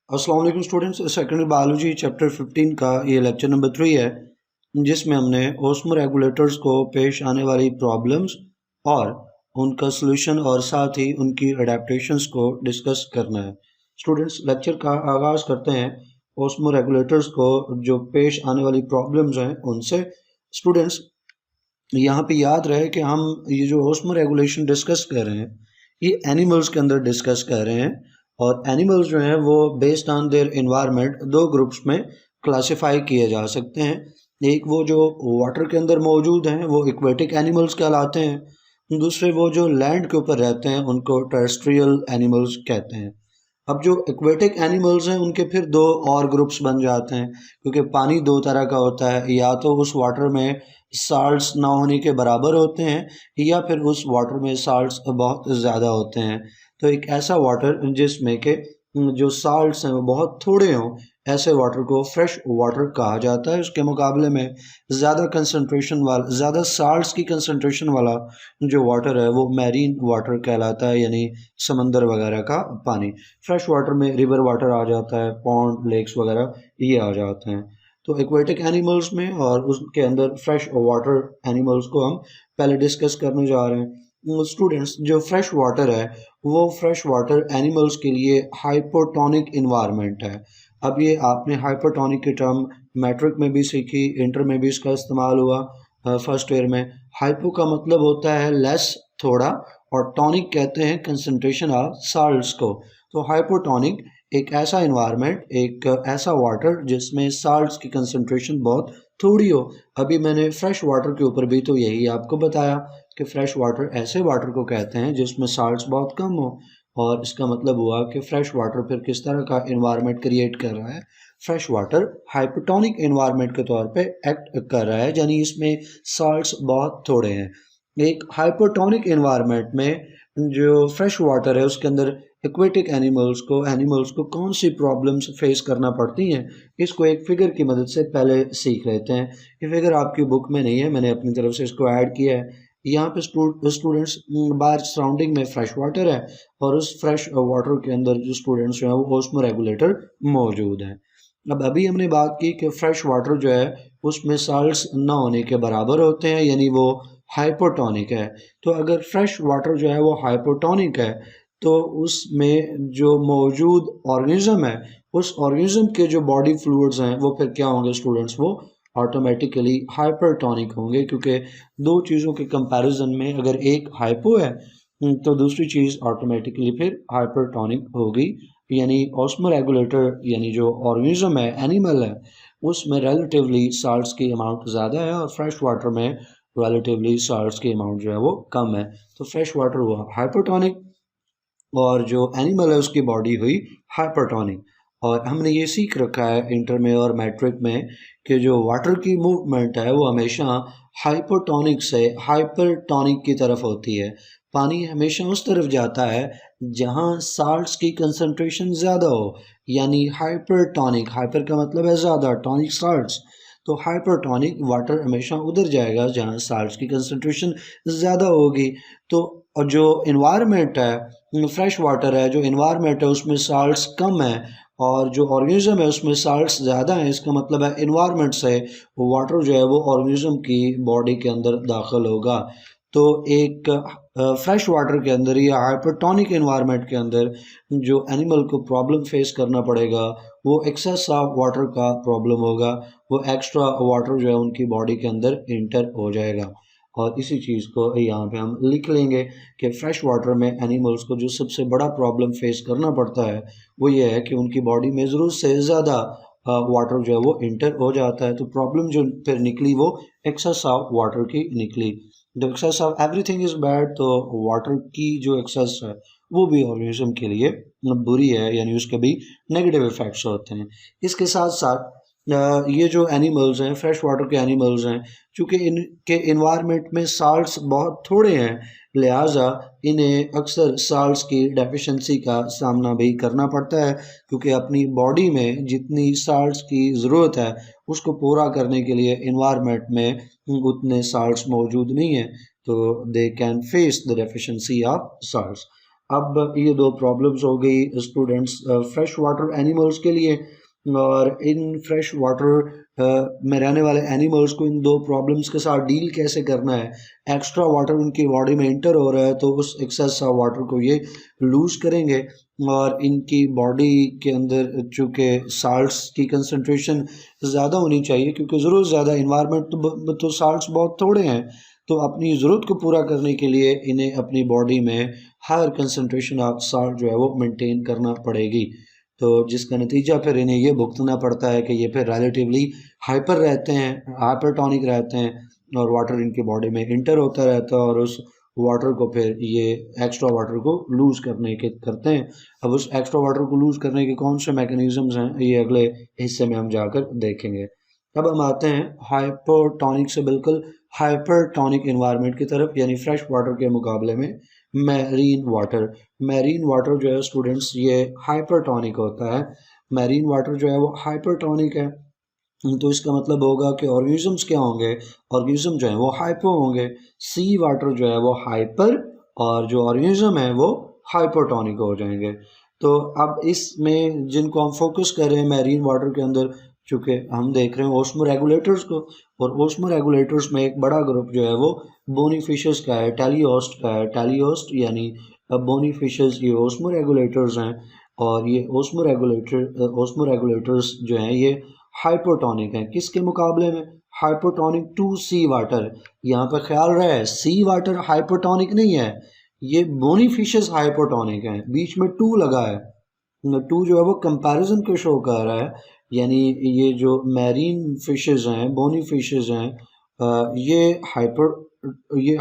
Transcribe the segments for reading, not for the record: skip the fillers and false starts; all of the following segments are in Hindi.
अस्सलाम वालेकुम स्टूडेंट्स। सेकेंडरी बायोलॉजी चैप्टर 15 का ये लेक्चर नंबर 3 है, जिसमें हमने ऑस्मोरेगुलेटर्स को पेश आने वाली प्रॉब्लम्स और उनका सलूशन और साथ ही उनकी अडेप्टेशंस को डिस्कस करना है। स्टूडेंट्स, लेक्चर का आगाज़ करते हैं ऑस्मोरेगुलेटर्स को जो पेश आने वाली प्रॉब्लम्स हैं उनसे। स्टूडेंट्स, यहाँ पे याद रहे कि हम ये जो ऑस्मोरेगुलेशन डिस्कस कर रहे हैं ये एनिमल्स के अंदर डिस्कस कर रहे हैं, और एनिमल्स जो हैं वो बेस्ड ऑन देयर एनवायरनमेंट दो ग्रुप्स में क्लासिफाई किए जा सकते हैं। एक वो जो वाटर के अंदर मौजूद हैं वो एक्वेटिक एनिमल्स कहलाते हैं, दूसरे वो जो लैंड के ऊपर रहते हैं उनको टेरेस्ट्रियल एनिमल्स कहते हैं। अब जो एक्वेटिक एनिमल्स हैं उनके फिर दो और ग्रुप्स बन जाते हैं, क्योंकि पानी दो तरह का होता है, या तो उस वाटर में साल्ट्स ना होने के बराबर होते हैं या फिर उस वाटर में साल्ट्स बहुत ज़्यादा होते हैं। तो एक ऐसा वाटर जिसमें के जो साल्ट्स हैं वो बहुत थोड़े हों, ऐसे वाटर को फ्रेश वाटर कहा जाता है। उसके मुकाबले में ज़्यादा कंसनट्रेशन वाला, ज़्यादा साल्ट्स की कंसनट्रेशन वाला जो वाटर है वो मैरीन वाटर कहलाता है, यानी समंदर वगैरह का पानी। फ्रेश वाटर में रिवर वाटर आ जाता है, पॉन्ड, लेक्स वगैरह ये आ जाते हैं। तो एक्वेटिक एनिमल्स में और उसके अंदर फ्रेश वाटर एनिमल्स को हम पहले डिस्कस करने जा रहे हैं। स्टूडेंट्स, जो फ्रेश वाटर है वो फ्रेश वाटर एनिमल्स के लिए हाइपोटोनिक इन्वायरमेंट है। अब ये आपने हाइपोटोनिक की टर्म मैट्रिक में भी सीखी, इंटर में भी इसका इस्तेमाल हुआ फर्स्ट ईयर में। हाइपो का मतलब होता है लेस, थोड़ा, और टॉनिक कहते हैं कंसंट्रेशन ऑफ साल्ट्स को। तो हाइपोटोनिक एक ऐसा इन्वायरमेंट, एक ऐसा वाटर जिसमें साल्ट्स की कंसंट्रेशन बहुत थोड़ी हो। अभी मैंने फ्रेश वाटर के ऊपर भी तो यही आपको बताया कि फ्रेश वाटर ऐसे वाटर को कहते हैं जिसमें साल्ट्स बहुत कम हो, और इसका मतलब हुआ कि फ्रेश वाटर फिर किस तरह का इन्वायरमेंट क्रिएट कर रहा है। फ्रेश वाटर हाइपोटोनिक इन्वायरमेंट के तौर पे एक्ट कर रहा है, यानी इसमें साल्ट्स बहुत थोड़े हैं। एक हाइपोटोनिक इन्वायरमेंट में जो फ्रेश वाटर है उसके अंदर एक्वेटिक एनिमल्स को कौन सी प्रॉब्लम्स फेस करना पड़ती हैं, इसको एक फिगर की मदद से पहले सीख लेते हैं। ये फिगर आपकी बुक में नहीं है, मैंने अपनी तरफ से इसको ऐड किया है। यहाँ पे स्टूडेंट्स, बाहर सराउंडिंग में फ्रेश वाटर है और उस फ्रेश वाटर के अंदर जो स्टूडेंट्स हैं वो ऑस्मोरेगुलेटर मौजूद हैं। अब अभी हमने बात की कि फ्रेश वाटर जो है उसमें साल्ट्स ना होने के बराबर होते हैं, यानी वो हाइपोटोनिक है। तो अगर फ्रेश वाटर जो है वो हाइपोटोनिक है तो उसमें जो मौजूद ऑर्गेनिज्म है उस ऑर्गेनिज्म के जो बॉडी फ्लूइड्स हैं वो फिर क्या होंगे स्टूडेंट्स, वो ऑटोमेटिकली हाइपरटोनिक होंगे, क्योंकि दो चीज़ों के कंपैरिजन में अगर एक हाइपो है तो दूसरी चीज़ ऑटोमेटिकली फिर हाइपरटोनिक होगी। यानी ऑस्मोरेगुलेटर यानी जो ऑर्गेनिज्म है, एनिमल है, उसमें रिलेटिवली साल्ट्स की अमाउंट ज़्यादा है और फ्रेश वाटर में रिलेटिवली साल्ट्स की अमाउंट जो है वो कम है। तो फ्रेश वाटर हुआ हाइपरटोनिक और जो एनिमल है उसकी बॉडी हुई हाइपरटोनिक। और हमने ये सीख रखा है इंटर में और मैट्रिक में कि जो वाटर की मूवमेंट है वो हमेशा हाइपोटोनिक से हाइपरटोनिक की तरफ होती है। पानी हमेशा उस तरफ जाता है जहाँ साल्ट्स की कंसंट्रेशन ज़्यादा हो, यानी हाइपरटोनिक। हाइपर का मतलब है ज़्यादा, टॉनिक साल्ट्स। तो हाइपरटोनिक वाटर हमेशा उधर जाएगा जहाँ साल्ट्स की कंसंट्रेशन ज़्यादा होगी। तो और जो इन्वायरमेंट है, फ्रेश वाटर है, जो इन्वायरमेंट है उसमें साल्ट्स कम है और जो ऑर्गेनिज्म है उसमें साल्ट्स ज़्यादा है। इसका मतलब है इन्वायरमेंट से वाटर जो है वो ऑर्गेनिज्म की बॉडी के अंदर दाखिल होगा। तो एक फ्रेश वाटर के अंदर या हाइपरटोनिक इन्वायरमेंट के अंदर जो एनिमल को प्रॉब्लम फेस करना पड़ेगा वो एक्सेस ऑफ वाटर का प्रॉब्लम होगा। वो एक्स्ट्रा वाटर जो है उनकी बॉडी के अंदर इंटर हो जाएगा। और इसी चीज़ को यहाँ पे हम लिख लेंगे कि फ्रेश वाटर में एनिमल्स को जो सबसे बड़ा प्रॉब्लम फेस करना पड़ता है वो ये है कि उनकी बॉडी में ज़रूरत से ज़्यादा वाटर जो है वो इंटर हो जाता है। तो प्रॉब्लम जो फिर निकली वो एक्सेस ऑफ वाटर की निकली। The excess of everything is bad, तो वाटर की जो एक्सेस है वो भी ऑर्गेनिज्म के लिए बुरी है, यानी उसके भी नेगेटिव इफ़ेक्ट्स होते हैं। इसके साथ साथ ये जो एनिमल्स हैं, फ्रेश वाटर के एनिमल्स हैं, चूँकि इनके इन्वायरमेंट में साल्ट्स बहुत थोड़े हैं, लिहाजा इन्हें अक्सर साल्ट्स की डेफिशिएंसी का सामना भी करना पड़ता है, क्योंकि अपनी बॉडी में जितनी साल्ट्स की ज़रूरत है उसको पूरा करने के लिए इन्वायरमेंट में उतने साल्ट्स मौजूद नहीं हैं, तो they can face the deficiency of salts. अब ये दो प्रॉब्लम्स हो गई स्टूडेंट्स फ्रेश वाटर एनिमल्स के लिए, और इन फ्रेश वाटर में रहने वाले एनिमल्स को इन दो प्रॉब्लम्स के साथ डील कैसे करना है। एक्स्ट्रा वाटर उनकी बॉडी में इंटर हो रहा है तो उस एक्सेस ऑफ वाटर को ये लूज करेंगे, और इनकी बॉडी के अंदर चूँकि साल्ट्स की कंसंट्रेशन ज़्यादा होनी चाहिए, क्योंकि ज़रूरत ज़्यादा इन्वायरमेंट तो साल्ट्स बहुत थोड़े हैं, तो अपनी ज़रूरत को पूरा करने के लिए इन्हें अपनी बॉडी में हायर कंसंट्रेशन ऑफ साल्ट जो है वो मेंटेन करना पड़ेगी। तो जिसका नतीजा फिर इन्हें ये भुगतना पड़ता है कि ये फिर रिलेटिवली हाइपर रहते हैं, हाइपरटोनिक रहते हैं, और वाटर इनकी बॉडी में इंटर होता रहता है और उस वाटर को फिर ये एक्स्ट्रा वाटर को लूज़ करते हैं। अब उस एक्स्ट्रा वाटर को लूज़ करने के कौन से मैकेनिज़म्स हैं ये अगले हिस्से में हम जाकर देखेंगे। अब हम आते हैं हाइपोटोनिक से बिल्कुल हाइपरटोनिक इन्वायरमेंट की तरफ, यानी फ्रेश वाटर के मुकाबले में मैरीन वाटर जो है स्टूडेंट्स ये हाइपरटोनिक होता है। मैरीन वाटर जो है वो हाइपरटोनिक है, तो इसका मतलब होगा कि ऑर्गेनिजम्स क्या होंगे, ऑर्गेनिज्म जो है वो हाइपो होंगे। सी वाटर जो है वो हाइपर, और जो ऑर्गेनिज्म है वो हाइपोटोनिक हो जाएंगे। तो अब इसमें जिनको हम फोकस कर रहे हैं मैरीन वाटर के अंदर, चूँकि हम देख रहे हैं ओस्मोरेगुलेटर्स को, और ओस्मोरेगुलेटर्स में एक बड़ा ग्रुप जो है वो बोनी फिशेस का है, टेलियोस्ट का है। टेलियोस्ट यानी बोनी फिशेस ये ओस्मोरेगुलेटर्स हैं, और ये ओस्मोरेगुलेटर्स जो हैं ये हाइपोटोनिक है। किसके मुकाबले में? Hypotonic to sea water. यहाँ पर ख्याल रहे सी वाटर हाइपोटोनिक नहीं है, ये बोनी फिशेस हाइपोटोनिक हैं, बीच में टू लगा है। टू जो है वो कंपैरिजन को शो कर रहा है, यानी ये जो मैरीन फिशेस हैं, बोनी फिशेस हैं, ये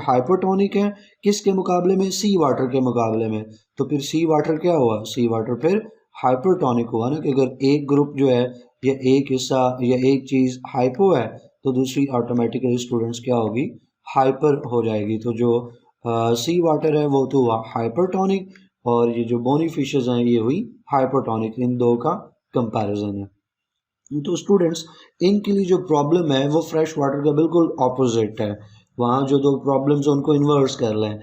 हाइपोटोनिक है। किसके मुकाबले में? सी वाटर के मुकाबले में। तो फिर सी वाटर क्या हुआ? सी वाटर फिर हाइपरटोनिक हुआ ना, कि अगर एक ग्रुप जो है या एक हिस्सा या एक चीज़ हाइपो है तो दूसरी ऑटोमेटिकली स्टूडेंट्स क्या होगी? हाइपर हो जाएगी। तो जो सी वाटर है वो तो हुआ हाइपरटोनिक, और ये जो बोनी फिशेस हैं ये हुई हाइपरटोनिक। इन दो का कंपैरिजन है। तो स्टूडेंट्स इनके लिए जो प्रॉब्लम है वो फ्रेश वाटर का बिल्कुल ऑपोजिट है। वहाँ जो दो प्रॉब्लम्स उनको इन्वर्स कर लें।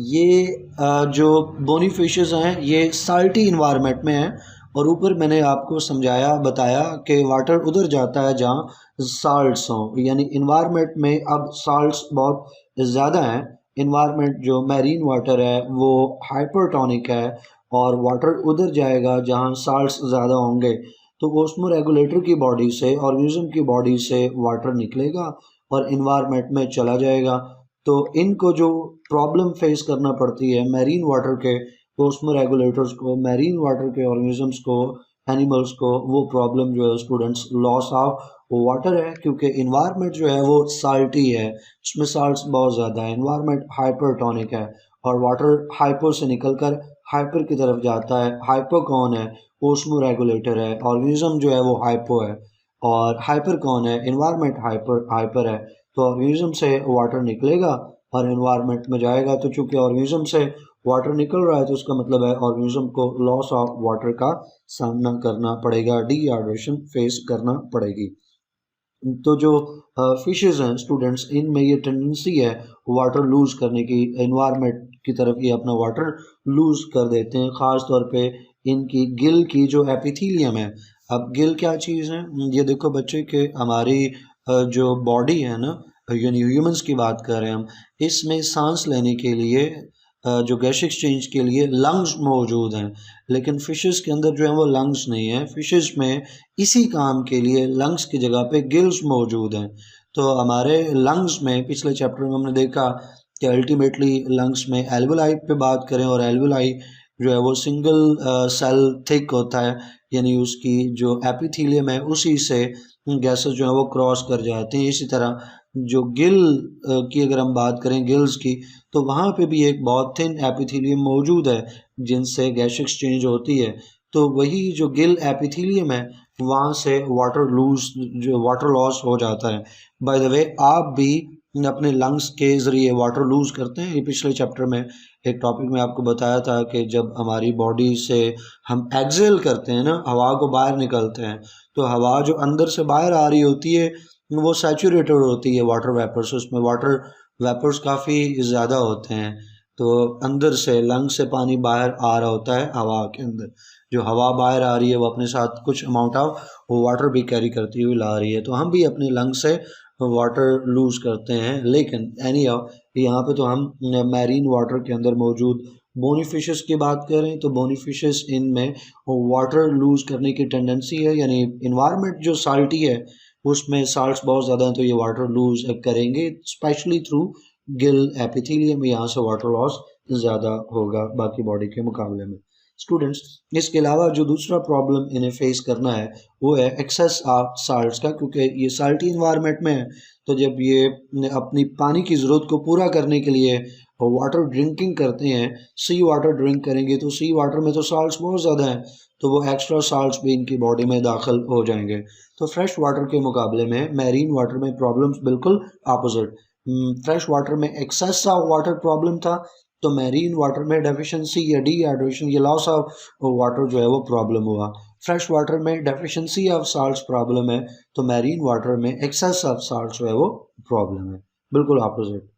ये जो बोनी फिशेस हैं ये साल्टी इन्वायरमेंट में हैं, और ऊपर मैंने आपको समझाया बताया कि वाटर उधर जाता है जहाँ साल्ट्स हों, यानी इन्वायरमेंट में अब साल्ट्स बहुत ज़्यादा हैं। इन्वायरमेंट जो मैरीन वाटर है वो हाइपरटोनिक है, और वाटर उधर जाएगा जहाँ साल्ट्स ज़्यादा होंगे। तो ओस्मो रेगुलेटर की बॉडी से, ऑर्गेनिज्म की बॉडी से वाटर निकलेगा और इन्वायरमेंट में चला जाएगा। तो इनको जो प्रॉब्लम फेस करना पड़ती है मैरीन वाटर के ओस्मो रेगुलेटर्स को, मैरीन वाटर के ऑर्गेनिजम्स को, एनिमल्स को, वो प्रॉब्लम जो है स्टूडेंट्स लॉस ऑफ वाटर है, क्योंकि इन्वायरमेंट जो है वो साल्टी है, इसमें साल्ट्स बहुत ज़्यादा है। इन्वायरमेंट हाइपरटोनिक है और वाटर हाइपो से निकलकर हाइपर की तरफ जाता है। हाइपो कौन है? ओस्मो रेगुलेटर है। ऑर्गेनिज्म जो है वो हाइपो है, और हाइपर कौन है? इन्वायरमेंट हाइपर है। तो ऑर्गेनिज्म से वाटर निकलेगा और इन्वायरमेंट में जाएगा। तो चूंकि ऑर्गेनिज्म से वाटर निकल रहा है तो उसका मतलब है ऑर्गेनिज्म को लॉस ऑफ वाटर का सामना करना पड़ेगा, डिहाइड्रेशन फेस करना पड़ेगी। तो जो फिशेस हैं स्टूडेंट्स, इनमें ये टेंडेंसी है वाटर लूज करने की, एनवायरनमेंट की तरफ ये अपना वाटर लूज कर देते हैं। ख़ास तौर पे इनकी गिल की जो एपिथीलियम है। अब गिल क्या चीज़ है? ये देखो बच्चे के हमारी जो बॉडी है ना, यानी ह्यूमंस की बात कर रहे हैं हम, इसमें सांस लेने के लिए जो गैस एक्सचेंज के लिए लंग्स मौजूद हैं, लेकिन फिशेस के अंदर जो है वो लंग्स नहीं है। फिशेस में इसी काम के लिए लंग्स की जगह पे गिल्स मौजूद हैं। तो हमारे लंग्स में पिछले चैप्टर में हमने देखा कि अल्टीमेटली लंग्स में एल्वेलाई पे बात करें, और एल्वेलाई जो है वो सिंगल सेल थिक होता है, यानी उसकी जो एपिथीलियम है उसी से गैसेस जो है वो क्रॉस कर जाते हैं। इसी तरह जो गिल की अगर हम बात करें गिल्स की, तो वहाँ पे भी एक बहुत थिन एपिथीलियम मौजूद है जिनसे गैस एक्सचेंज होती है। तो वही जो गिल एपिथीलियम है वहाँ से वाटर लॉस हो जाता है। बाय द वे आप भी अपने लंग्स के ज़रिए वाटर लूज़ करते हैं। ये पिछले चैप्टर में एक टॉपिक में आपको बताया था कि जब हमारी बॉडी से हम एक्सेल करते हैं ना, हवा को बाहर निकलते हैं, तो हवा जो अंदर से बाहर आ रही होती है वो सैचुरेटेड होती है वाटर वेपर से, उसमें वाटर वेपर्स काफ़ी ज़्यादा होते हैं। तो अंदर से लंग से पानी बाहर आ रहा होता है हवा के अंदर, जो हवा बाहर आ रही है वो अपने साथ कुछ अमाउंट ऑफ वाटर भी कैरी करती हुई ला रही है। तो हम भी अपने लंग से वाटर लूज़ करते हैं, लेकिन एनी यहाँ पे तो हम मैरीन वाटर के अंदर मौजूद बोनी फिशेस की बात करें तो बोनी फिशेस इनमें वाटर लूज़ करने की टेंडेंसी है, यानी इन्वायरमेंट जो साल्टी है उसमें साल्ट्स बहुत ज़्यादा हैं तो ये वाटर लूज़ करेंगे, स्पेशली थ्रू गिल एपिथेलियम, यहाँ से वाटर लॉस ज़्यादा होगा बाकी बॉडी के मुकाबले में। स्टूडेंट्स, इसके अलावा जो दूसरा प्रॉब्लम इन्हें फेस करना है वो है एक्सेस ऑफ साल्ट्स का, क्योंकि ये साल्टी इन्वायरमेंट में है। तो जब ये अपनी पानी की ज़रूरत को पूरा करने के लिए वाटर ड्रिंकिंग करते हैं, सी वाटर ड्रिंक करेंगे तो सी वाटर में तो साल्ट्स बहुत ज़्यादा हैं, तो वो एक्स्ट्रा साल्ट्स भी इनकी बॉडी में दाखिल हो जाएंगे। तो फ्रेश वाटर के मुकाबले में मैरीन वाटर में प्रॉब्लम्स बिल्कुल अपोजिट। फ्रेश वाटर में एक्सेस ऑफ वाटर प्रॉब्लम था, तो मैरीन वाटर में डेफिशिएंसी या डिहाइड्रेशन या लॉस ऑफ वाटर जो है वो प्रॉब्लम हुआ। फ्रेश वाटर में डेफिशिएंसी ऑफ साल्ट्स प्रॉब्लम है, तो मैरीन वाटर में एक्सेस ऑफ साल्ट्स जो है वो प्रॉब्लम है, बिल्कुल अपोजिट।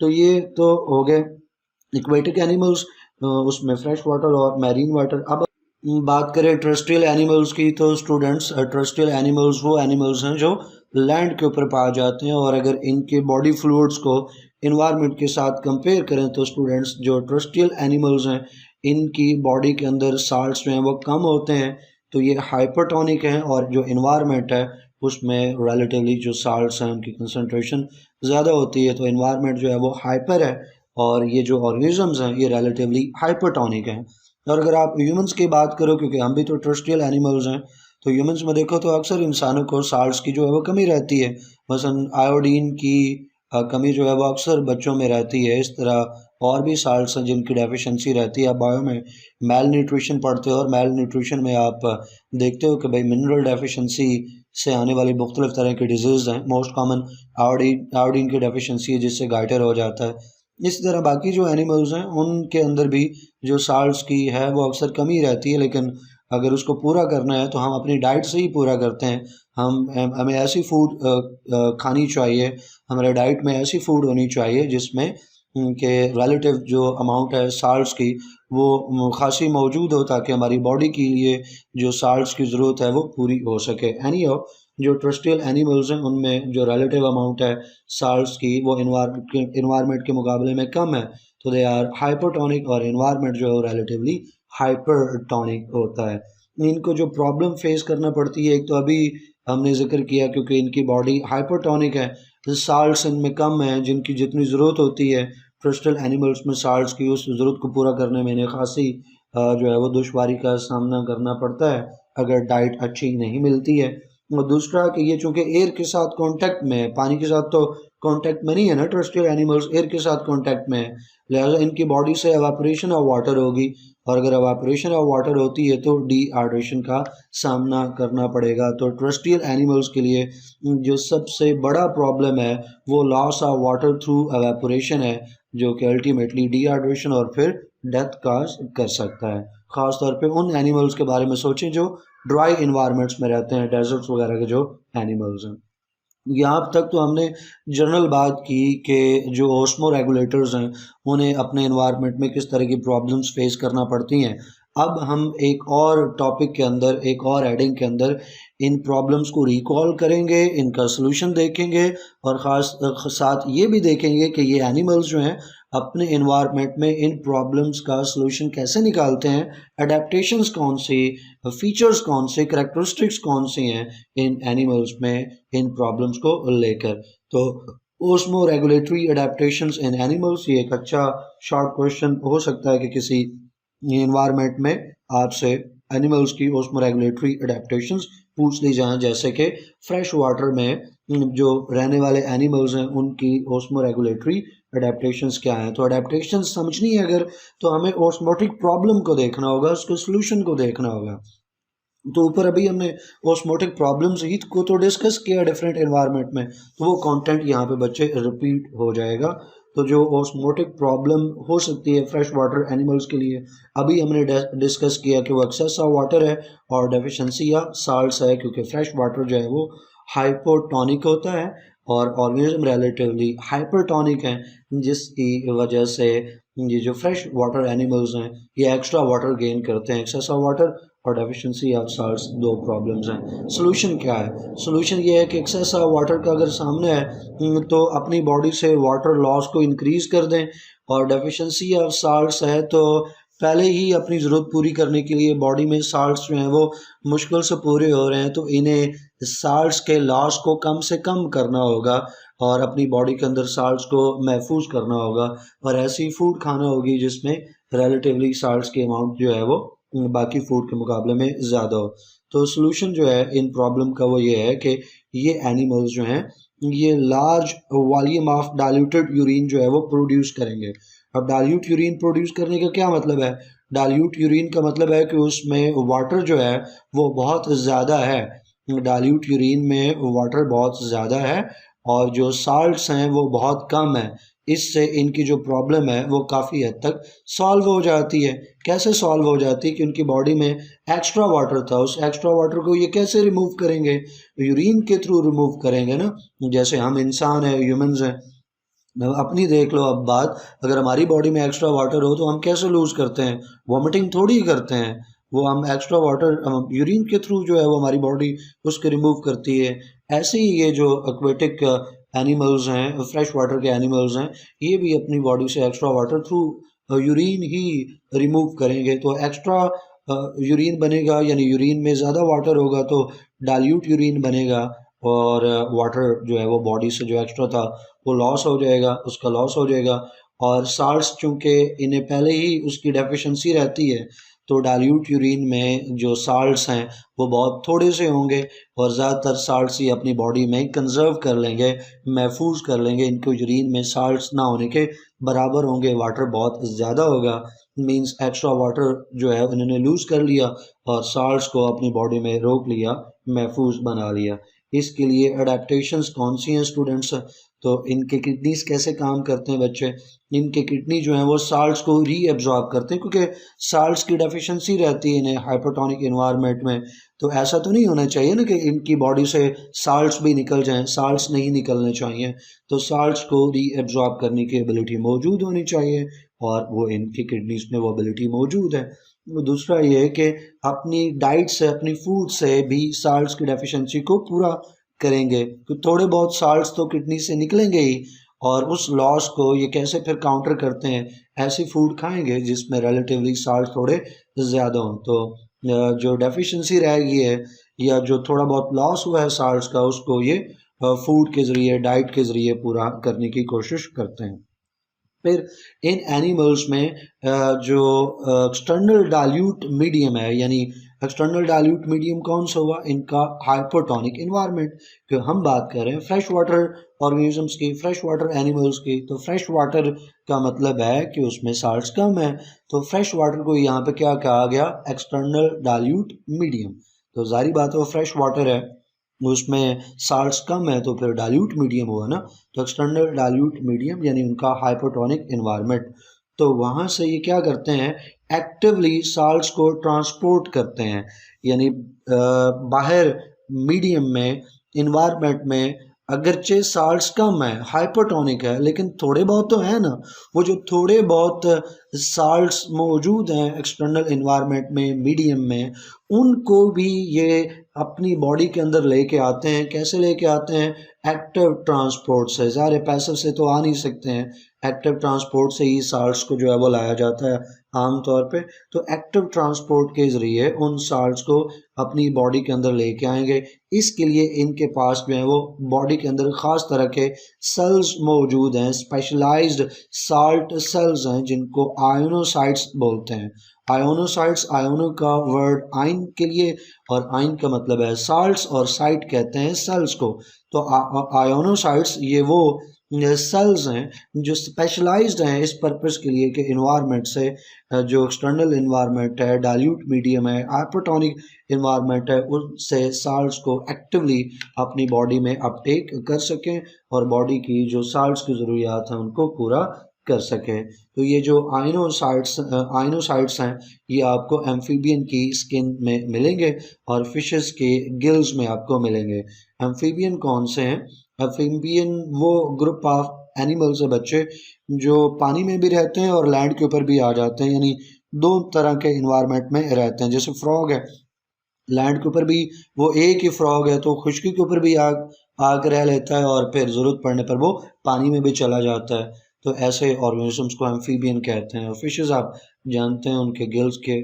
तो ये तो हो गए एक्वेटिक एनिमल्स, उसमें फ्रेश वाटर और मैरीन वाटर। अब बात करें टेरेस्ट्रियल एनिमल्स की, तो स्टूडेंट्स टेरेस्ट्रियल एनिमल्स वो एनिमल्स हैं जो लैंड के ऊपर पाए जाते हैं, और अगर इनके बॉडी फ्लूइड्स को इन्वायरमेंट के साथ कंपेयर करें तो स्टूडेंट्स जो टेरेस्ट्रियल एनिमल्स हैं इनकी बॉडी के अंदर साल्ट्स जो हैं वो कम होते हैं, तो ये हाइपरटोनिक हैं, और जो इन्वायरमेंट है उसमें रिलेटिवली जो साल्ट्स हैं उनकी कंसनट्रेशन ज़्यादा होती है, तो इन्वायरमेंट जो है वो हाइपर है और ये जो ऑर्गेनिजम्स हैं ये रिलेटिवली हाइपरटोनिक हैं। और अगर आप ह्यूमंस की बात करो, क्योंकि हम भी तो टेरेस्ट्रियल एनिमल्स हैं, तो ह्यूमंस में देखो तो अक्सर इंसानों को साल्ट्स की जो है वो कमी रहती है। मसलन आयोडीन की कमी जो है वो अक्सर बच्चों में रहती है। इस तरह और भी साल्ट्स हैं जिनकी डेफिशिएंसी रहती है। आप बायो में मेल न्यूट्रिशन पढ़ते हो, और मेल न्यूट्रिशन में आप देखते हो कि भाई मिनरल डेफिशिएंसी से आने वाली मुख्तलिफ तरह की डिजीज़ हैं। मोस्ट कॉमन आयोडीन की डेफिशिएंसी है जिससे गाइटर हो जाता है। इसी तरह बाकी जो एनिमल्स हैं उनके अंदर भी जो साल्ट्स की है वो अक्सर कमी रहती है, लेकिन अगर उसको पूरा करना है तो हम अपनी डाइट से ही पूरा करते हैं। हमें ऐसी फूड खानी चाहिए, हमारे डाइट में ऐसी फूड होनी चाहिए जिसमें के रिलेटिव जो अमाउंट है साल्ट्स की वो खासी मौजूद हो, ताकि हमारी बॉडी के लिए जो साल्ट्स की ज़रूरत है वो पूरी हो सके। जो टेरेस्ट्रियल एनिमल्स हैं उनमें जो रिलेटिव अमाउंट है साल्ट्स की वो इन्वायरमेंट के मुकाबले में कम है, तो दे आर हाइपरटोनिक, और इन्वायरमेंट जो है वो रिलेटिवली हाइपरटोनिक होता है। इनको जो प्रॉब्लम फेस करना पड़ती है, एक तो अभी हमने जिक्र किया क्योंकि इनकी बॉडी हाइपरटोनिक है, साल्ट्स इनमें कम है जिनकी जितनी ज़रूरत होती है टेरेस्ट्रियल एनिमल्स में साल्ट्स की, उस ज़रूरत को पूरा करने में इन्हें खासी जो है वो दुश्वारी का सामना करना पड़ता है अगर डाइट अच्छी नहीं मिलती है। और दूसरा कि ये चूँकि एयर के साथ कांटेक्ट में है, पानी के साथ तो कांटेक्ट में नहीं है ना, टेरेस्ट्रियल एनिमल्स एयर के साथ कांटेक्ट में है, लिहाजा इनकी बॉडी से एवापोरेशन ऑफ वाटर होगी, और अगर एवापोरेशन ऑफ वाटर होती है तो डिहाइड्रेशन का सामना करना पड़ेगा। तो टेरेस्ट्रियल एनिमल्स के लिए जो सबसे बड़ा प्रॉब्लम है वो loss of water through evaporation है, जो कि अल्टीमेटली डिहाइड्रेशन और फिर डेथ काज कर सकता है। ख़ास तौर पे उन एनिमल्स के बारे में सोचें जो ड्राई इन्वायरमेंट्स में रहते हैं, डेजर्ट्स वगैरह के जो एनिमल्स हैं। यहाँ तक तो हमने जनरल बात की कि जो ओस्मो रेगुलेटर्स हैं उन्हें अपने इन्वायरमेंट में किस तरह की प्रॉब्लम्स फेस करना पड़ती हैं। अब हम एक और टॉपिक के अंदर, एक और हेडिंग के अंदर इन प्रॉब्लम्स को रिकॉल करेंगे, इनका सलूशन देखेंगे, और ख़ास साथ ये भी देखेंगे कि ये एनिमल्स जो हैं अपने इन्वायरमेंट में इन प्रॉब्लम्स का सलूशन कैसे निकालते हैं, अडेप्टेशंस कौन सी, फीचर्स कौन से, करैक्टरिस्टिक्स कौन सी हैं इन एनिमल्स में इन प्रॉब्लम्स को लेकर। तो ओस्मो रेगुलेटरी अडेप्टेशंस इन एनिमल्स, ये एक अच्छा शॉर्ट क्वेश्चन हो सकता है कि किसी इन्वायरमेंट में आपसे एनिमल्स की ओस्मो रेगुलेटरी अडेप्टेशंस पूछ ली जाएं, जैसे कि फ्रेश वाटर में जो रहने वाले एनिमल्स हैं उनकी ओस्मो रेगुलेटरी अडेप्टेशंस क्या हैं। तो अडेप्टेशंस समझनी है अगर, तो हमें ओस्मोटिक प्रॉब्लम को देखना होगा, उसके सॉल्यूशन को देखना होगा। तो ऊपर अभी हमने ओस्मोटिक प्रॉब्लम्स ही को तो डिस्कस किया डिफरेंट एनवायरनमेंट में, तो वो कंटेंट यहाँ पे बच्चे रिपीट हो जाएगा। तो जो ओस्मोटिक प्रॉब्लम हो सकती है फ्रेश वाटर एनिमल्स के लिए, अभी हमने डिस्कस किया कि वो एक्सेस ऑफ वाटर है और डेफिशिएंसी या साल्ट्स है, क्योंकि फ्रेश वाटर जो है वो हाइपोटोनिक होता है और ऑर्गेनिज्म रिलेटिवली हाइपरटोनिक हैं, जिसकी वजह से ये जो फ्रेश वाटर एनिमल्स हैं ये एक्स्ट्रा वाटर गेन करते हैं, एक्सेस ऑफ वाटर और डेफिशिएंसी ऑफ साल्ट्स, दो प्रॉब्लम्स हैं। सोल्यूशन क्या है? सोल्यूशन ये है कि एक्सेस ऑफ वाटर का अगर सामने है तो अपनी बॉडी से वाटर लॉस को इंक्रीज कर दें, और डेफिशिएंसी ऑफ साल्ट्स है तो पहले ही अपनी ज़रूरत पूरी करने के लिए बॉडी में साल्ट्स जो हैं वो मुश्किल से पूरे हो रहे हैं, तो इन्हें साल्ट्स के लॉस को कम से कम करना होगा और अपनी बॉडी के अंदर साल्ट्स को महफूज करना होगा, और ऐसी फूड खाना होगी जिसमें रिलेटिवली साल्ट्स की अमाउंट जो है वो बाकी फूड के मुकाबले में ज़्यादा हो। तो सोल्यूशन जो है इन प्रॉब्लम का वो ये है कि ये एनिमल्स जो हैं ये large volume of diluted urine जो है वो प्रोड्यूस करेंगे। अब डाइल्यूट यूरिन प्रोड्यूस करने का क्या मतलब है? डाइल्यूट यूरिन का मतलब है कि उसमें वाटर जो है वो बहुत ज़्यादा है, डाइल्यूट यूरिन में वाटर बहुत ज़्यादा है और जो साल्ट्स हैं वो बहुत कम है। इससे इनकी जो प्रॉब्लम है वो काफ़ी हद तक सॉल्व हो जाती है। कैसे सॉल्व हो जाती है? कि उनकी बॉडी में एक्स्ट्रा वाटर था, उस एक्स्ट्रा वाटर को ये कैसे रिमूव करेंगे? यूरिन के थ्रू रिमूव करेंगे ना। जैसे हम इंसान हैं, ह्यूमंस हैं, अपनी देख लो अब बात, अगर हमारी बॉडी में एक्स्ट्रा वाटर हो तो हम कैसे लूज़ करते हैं? वॉमिटिंग थोड़ी ही करते हैं, वो हम एक्स्ट्रा वाटर यूरिन के थ्रू जो है वो हमारी बॉडी उसके रिमूव करती है। ऐसे ही ये जो एक्वेटिक एनिमल्स हैं, फ्रेश वाटर के एनिमल्स हैं, ये भी अपनी बॉडी से एक्स्ट्रा वाटर थ्रू यूरिन ही रिमूव करेंगे। तो एक्स्ट्रा यूरिन बनेगा, यानी यूरिन में ज़्यादा वाटर होगा तो डाइल्यूट यूरिन बनेगा, और वाटर जो है वो बॉडी से जो एक्स्ट्रा था वो लॉस हो जाएगा, उसका लॉस हो जाएगा। और साल्ट्स चूँकि इन्हें पहले ही उसकी डेफिशिएंसी रहती है, तो डाइल्यूट यूरिन में जो साल्ट्स हैं वो बहुत थोड़े से होंगे, और ज़्यादातर साल्ट्स ही अपनी बॉडी में कंजर्व कर लेंगे, महफूज कर लेंगे। इनको यूरिन में साल्ट्स ना होने के बराबर होंगे, वाटर बहुत ज़्यादा होगा, मींस एक्स्ट्रा वाटर जो है उन्होंने लूज़ कर लिया और साल्ट्स को अपनी बॉडी में रोक लिया, महफूज बना लिया। इसके लिए अडेप्टेशंस कौन सी हैं स्टूडेंट्स? तो इनके किडनीज कैसे काम करते हैं बच्चे? इनके किडनी जो हैं वो साल्ट्स को रीअब्जॉर्ब करते हैं, क्योंकि साल्ट्स की डेफिशिएंसी रहती है इन्हें हाइपोटोनिक एनवायरनमेंट में। तो ऐसा तो नहीं होना चाहिए ना कि इनकी बॉडी से साल्ट्स भी निकल जाएं, साल्ट्स नहीं निकलने चाहिए। तो साल्ट्स को रीअब्जॉर्ब करने की एबिलिटी मौजूद होनी चाहिए, और वो इनकी किडनीज में वो एबिलिटी मौजूद है। दूसरा ये है कि अपनी डाइट से, अपनी फूड से भी साल्ट्स की डेफिशिएंसी को पूरा करेंगे, तो थोड़े बहुत साल्ट्स तो किडनी से निकलेंगे ही, और उस लॉस को ये कैसे फिर काउंटर करते हैं? ऐसी फूड खाएंगे जिसमें रिलेटिवली साल्ट थोड़े ज़्यादा हों। तो जो डेफिशिएंसी रह गई है या जो थोड़ा बहुत लॉस हुआ है साल्ट्स का, उसको ये फूड के ज़रिए, डाइट के ज़रिए पूरा करने की कोशिश करते हैं। फिर इन एनिमल्स में जो एक्सटर्नल डाइल्यूट मीडियम है, यानी एक्सटर्नल डाइल्यूट मीडियम कौन सा हुआ? इनका हाइपोटोनिक इन्वायरमेंट। कि हम बात कर रहे हैं फ्रेश वाटर ऑर्गेनिजम्स की, फ्रेश वाटर एनिमल्स की, तो फ्रेश वाटर का मतलब है कि उसमें साल्ट्स कम है, तो फ्रेश वाटर को यहाँ पे क्या कहा गया? External dilute medium. तो जाहिर बात है वो फ्रेश वाटर है, उसमें साल्ट्स कम है, तो फिर डाइल्यूट मीडियम हुआ ना। तो एक्सटर्नल डाइल्यूट मीडियम यानी उनका हाइपोटोनिक इन्वायरमेंट। तो वहाँ से ये क्या करते हैं? एक्टिवली साल्ट्स को ट्रांसपोर्ट करते हैं, यानी बाहर मीडियम में, इन्वायरमेंट में अगरचे साल्ट्स कम है, हाइपोटोनिक है, लेकिन थोड़े बहुत तो है ना। वो जो थोड़े बहुत साल्ट्स मौजूद हैं एक्सटर्नल इन्वायरमेंट में, मीडियम में, उनको भी ये अपनी बॉडी के अंदर लेके आते हैं। कैसे लेके आते हैं? एक्टिव ट्रांसपोर्ट से। ज़ाहिर पैसिव से तो आ नहीं सकते हैं, एक्टिव ट्रांसपोर्ट से ही साल्ट्स को जो है वो लाया जाता है आम तौर पे। तो एक्टिव ट्रांसपोर्ट के ज़रिए उन साल्ट्स को अपनी बॉडी के अंदर लेके आएंगे। इसके लिए इनके पास जो है वो बॉडी के अंदर ख़ास तरह के सेल्स मौजूद हैं, स्पेशलाइज्ड साल्ट सेल्स हैं, जिनको आयोनोसाइट्स बोलते हैं। आयोनोसाइट्स, आयोनो का वर्ड आयन के लिए, और आयन का मतलब है साल्ट्स, और साइट कहते हैं सेल्स को। तो आयोनोसाइट्स ये वो सेल्स हैं जो स्पेशलाइज्ड हैं इस पर्पस के लिए कि इन्वायरमेंट से, जो एक्सटर्नल इन्वायरमेंट है, डाइल्यूट मीडियम है, हाइपोटोनिक इन्वायरमेंट है, उससे साल्ट्स को एक्टिवली अपनी बॉडी में अपटेक कर सकें और बॉडी की जो साल्ट्स की ज़रूरियात हैं उनको पूरा कर सकें। तो ये जो आइनोसाइट्स हैं ये आपको एम्फीबियन की स्किन में मिलेंगे और फिशेस के गिल्स में आपको मिलेंगे। एम्फीबियन कौन से हैं? एम्फीबियन वो ग्रुप ऑफ एनिमल्स है बच्चे जो पानी में भी रहते हैं और लैंड के ऊपर भी आ जाते हैं, यानी दो तरह के इन्वायरमेंट में रहते हैं। जैसे फ्रॉग है, लैंड के ऊपर भी वो एक ही फ्रॉग है तो खुशकी के ऊपर भी आग आग रह लेता है और फिर ज़रूरत पड़ने पर वो पानी में भी चला जाता है। तो ऐसे ऑर्गेनिजम्स को एम्फीबियन कहते हैं। और फिशेस आप जानते हैं उनके गिल्स के,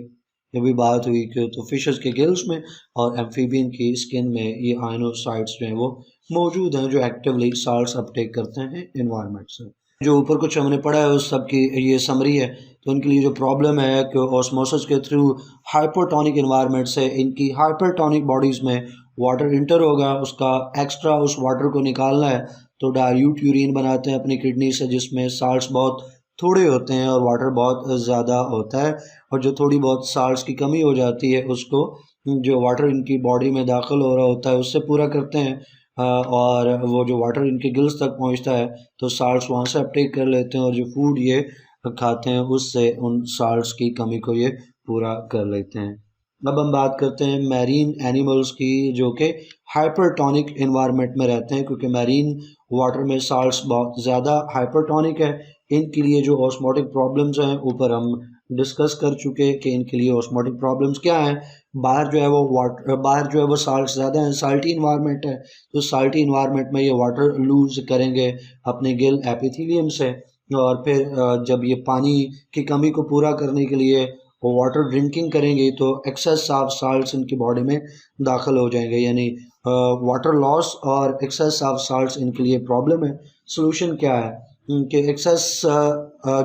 ये भी बात हुई कि तो फिशेस के गिल्स में और एम्फीबियन की स्किन में ये आयनोसाइट्स जो हैं वो मौजूद हैं जो एक्टिवली साल्ट्स अपटेक करते हैं इन्वायरमेंट से। जो ऊपर कुछ हमने पढ़ा है उस सब की ये समरी है। तो इनके लिए जो प्रॉब्लम है कि ऑस्मोसिस के थ्रू हाइपोटोनिक इन्वायरमेंट से इनकी हाइपरटोनिक बॉडीज़ में वाटर इंटर होगा, उसका एक्स्ट्रा उस वाटर को निकालना है तो डाइल्यूट यूरिन बनाते हैं अपनी किडनी से जिसमें साल्ट्स बहुत थोड़े होते हैं और वाटर बहुत ज़्यादा होता है। और जो थोड़ी बहुत साल्ट्स की कमी हो जाती है उसको जो वाटर इनकी बॉडी में दाखिल हो रहा होता है उससे पूरा करते हैं। और वो जो वाटर इनके गिल्स तक पहुंचता है तो साल्ट्स वहाँ से अपटेक कर लेते हैं और जो फूड ये खाते हैं उससे उन साल्ट्स की कमी को ये पूरा कर लेते हैं। अब हम बात करते हैं मैरीन एनिमल्स की जो कि हाइपरटोनिक इन्वायरमेंट में रहते हैं, क्योंकि मैरीन वाटर में साल्ट्स बहुत ज़्यादा हाइपरटोनिक है। इनके लिए जो ऑस्मोटिक प्रॉब्लम्स हैं ऊपर हम डिस्कस कर चुके कि इनके लिए ऑस्मोटिक प्रॉब्लम्स क्या हैं। बाहर जो है वो वाटर, बाहर जो है वो साल्ट ज़्यादा हैं, साल्टी इन्वायरमेंट है तो साल्टी इन्वायरमेंट में ये वाटर लूज करेंगे अपने गिल एपिथेलियम से। और फिर जब ये पानी की कमी को पूरा करने के लिए वो वाटर ड्रिंकिंग करेंगे तो एक्सेस ऑफ साल्ट्स इनकी बॉडी में दाखिल हो जाएंगे, यानी वाटर लॉस और एक्सेस ऑफ साल्ट्स इनके लिए प्रॉब्लम है। सोल्यूशन क्या है कि एक्सेस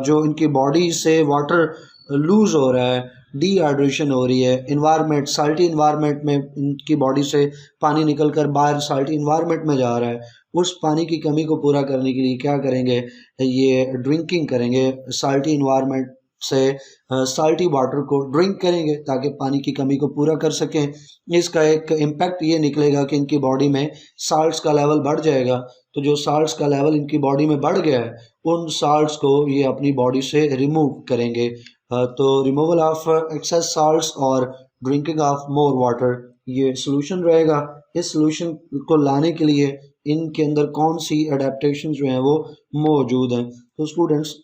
जो इनकी बॉडी से वाटर लूज हो रहा है, डिहाइड्रेशन हो रही है, इन्वायरमेंट साल्टी इन्वायरमेंट में इनकी बॉडी से पानी निकल कर बाहर साल्टी इन्वायरमेंट में जा रहा है, उस पानी की कमी को पूरा करने के लिए क्या करेंगे, ये ड्रिंकिंग करेंगे साल्टी इन्वायरमेंट से साल्टी वाटर को ड्रिंक करेंगे ताकि पानी की कमी को पूरा कर सकें। इसका एक इम्पैक्ट ये निकलेगा कि इनकी बॉडी में साल्ट्स का लेवल बढ़ जाएगा। तो जो साल्ट्स का लेवल इनकी बॉडी में बढ़ गया है उन साल्ट्स को ये अपनी बॉडी से रिमूव करेंगे। तो रिमूवल ऑफ एक्सेस साल्ट्स और ड्रिंकिंग ऑफ मोर वाटर ये सोल्यूशन रहेगा। इस सोल्यूशन को लाने के लिए इनके अंदर कौन सी अडेप्टेशन जो हैं वो मौजूद हैं। तो स्टूडेंट्स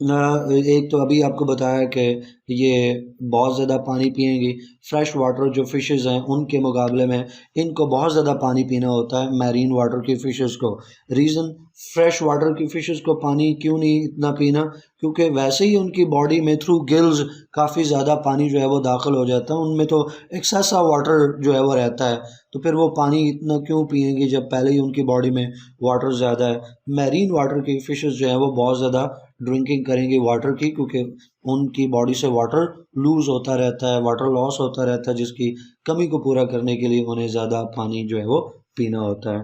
एक तो अभी आपको बताया कि ये बहुत ज़्यादा पानी पिएंगी। फ्रेश वाटर जो फ़िशेज़ हैं उनके मुकाबले में इनको बहुत ज़्यादा पानी पीना होता है मैरीन वाटर की फ़िशेज़ को। रीज़न फ्रेश वाटर की फ़िशेज़ को पानी क्यों नहीं इतना पीना, क्योंकि वैसे ही उनकी बॉडी में थ्रू गिल्स काफ़ी ज़्यादा पानी जो है वो दाखिल हो जाता है, उनमें तो एक्सेस ऑफ वाटर जो है वो रहता है। तो फिर वो पानी इतना क्यों पिएंगी जब पहले ही उनकी बॉडी में वाटर ज़्यादा है। मैरीन वाटर की फ़िशेज़ जो है वो बहुत ज़्यादा ड्रिंकिंग करेंगे वाटर की, क्योंकि उनकी बॉडी से वाटर लूज़ होता रहता है, वाटर लॉस होता रहता है, जिसकी कमी को पूरा करने के लिए उन्हें ज़्यादा पानी जो है वो पीना होता है।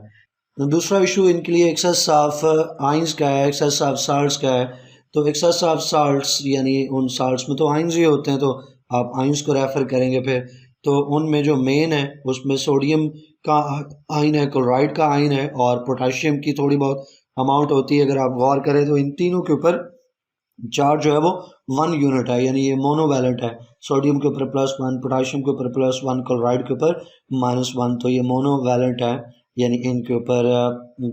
दूसरा इशू इनके लिए एक्सेस ऑफ आइंस का है, एक्सेस ऑफ साल्ट्स का है। तो एक्सेस ऑफ साल्ट्स यानी उन साल्ट्स में तो आइंस ही होते हैं, तो आप आइंस को रेफ़र करेंगे फिर तो उनमें जो मेन है उसमें सोडियम का आयन है, क्लोराइड का आयन है और पोटाशियम की थोड़ी बहुत अमाउंट होती है। अगर आप गौर करें तो इन तीनों के ऊपर चार्ज जो है वो 1 यूनिट है, यानी ये मोनोवैलेंट है। सोडियम के ऊपर +1, पोटाशियम के ऊपर +1, क्लोराइड के ऊपर -1, तो ये मोनोवैलेंट है, यानी इनके ऊपर